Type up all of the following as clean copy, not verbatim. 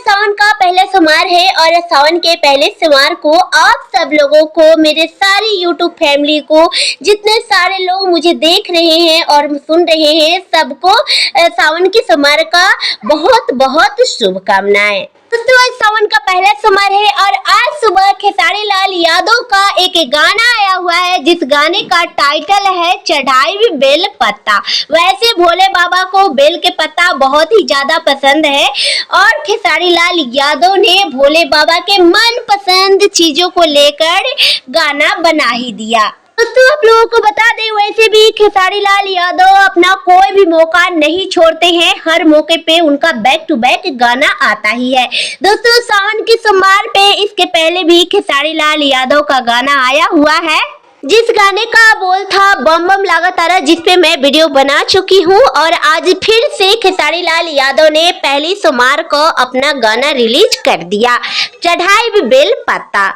सावन का पहला सोमवार है और सावन के पहले सोमवार को आप सब लोगों को, मेरे सारी यूट्यूब फैमिली को, जितने सारे लोग मुझे देख रहे हैं और सुन रहे हैं, सबको सावन के सोमवार का बहुत बहुत शुभकामनाएं। दोस्तों आज सावन का पहला सोमवार है और आज सुबह खेसारी लाल यादव का एक गाना आया हुआ है जिस गाने का टाइटल है चढ़ाई बेल पत्ता। वैसे भोले बाबा को बेल के पत्ता बहुत ही ज्यादा पसंद है और खेसारी लाल यादव ने भोले बाबा के मनपसंद चीजों को लेकर गाना बना ही दिया। दोस्तों आप लोगों को बता दें, वैसे भी खेसारी लाल यादव अपना कोई भी मौका नहीं छोड़ते हैं, हर मौके पे उनका बैक टू बैक गाना आता ही है। दोस्तों सावन के सोमवार पे इसके पहले भी खेसारी लाल यादव का गाना आया हुआ है जिस गाने का बोल था बम बम लागा तारा, जिसपे मैं वीडियो बना चुकी हूँ और आज फिर से खेसारी लाल यादव ने पहली सोमवार को अपना गाना रिलीज कर दिया, चढ़ाई बेल पत्ता।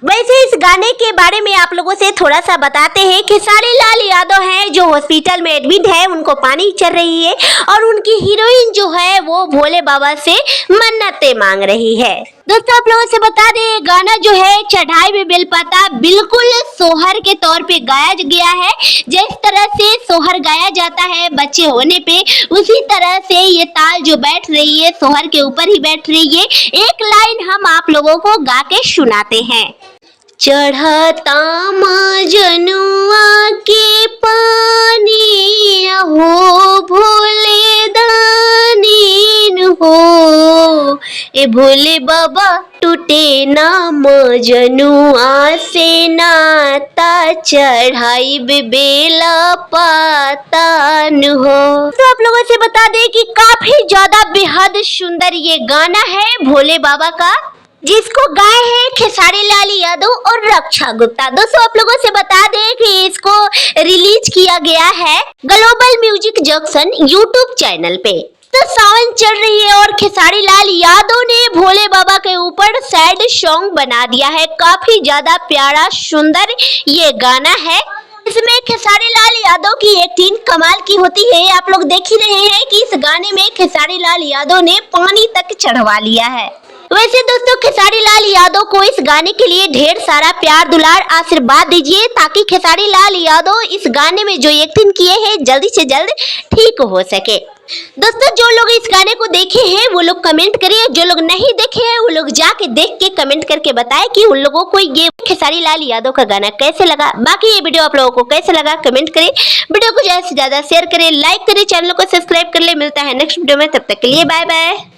वैसे इस गाने के बारे में आप लोगों से थोड़ा सा बताते हैं। खेसारी लाल यादव हैं जो हॉस्पिटल में एडमिट है, उनको पानी चल रही है और उनकी हीरोइन जो है वो भोले बाबा से मन्नतें मांग रही है। दोस्तों आप लोगों से बता दें, गाना जो है चढ़ाई बेल पत्ता बिल्कुल सोहर के तौर पे गाया गया है। जिस तरह से सोहर गाया जाता है बच्चे होने पे, उसी तरह से ये ताल जो बैठ रही है सोहर के ऊपर ही बैठ रही है। एक लाइन हम आप लोगों को गा के सुनाते हैं। चढ़ता मजनुआ के पानी हो भोले दानी हो, ए भोले बाबा टूटे ना मजनुआ से नाता, चढ़ाई बेला पातान हो। तो आप लोगों से बता दें कि काफी ज्यादा बेहद सुंदर ये गाना है भोले बाबा का, जिसको गाए हैं खेसारी लाल यादव और रक्षा गुप्ता। दोस्तों आप लोगों से बता दें कि इसको रिलीज किया गया है global music junction YouTube channel पे। तो सावन चल रही है और खेसारी लाल यादव ने भोले बाबा के ऊपर सैड सॉन्ग बना दिया है। काफी ज्यादा प्यारा सुंदर ये गाना है। इसमें खेसारी लाल यादव की एक्टिंग कमाल की होती है। आप लोग देख ही रहे हैं कि इस गाने में खेसारी लाल यादव ने पानी तक चढ़वा लिया है। वैसे दोस्तों खेसारी लाल यादव को इस गाने के लिए ढेर सारा प्यार दुलार आशीर्वाद दीजिए ताकि खेसारी लाल यादव इस गाने में जो एक्टिंग किए हैं जल्दी से जल्द ठीक हो सके। दोस्तों जो लोग इस गाने को देखे हैं वो लोग कमेंट करिए, जो लोग नहीं देखे हैं वो लोग जाके देख के कमेंट करके बताएं कि उन लोगों को ये खेसारी लाल यादव का गाना कैसे लगा। बाकी ये वीडियो आप लोगों को कैसे लगा कमेंट करें, वीडियो को ज्यादा से ज्यादा शेयर करें, लाइक करें, चैनल को सब्सक्राइब कर ले। मिलता है नेक्स्ट वीडियो में, तब तक के लिए बाय बाय।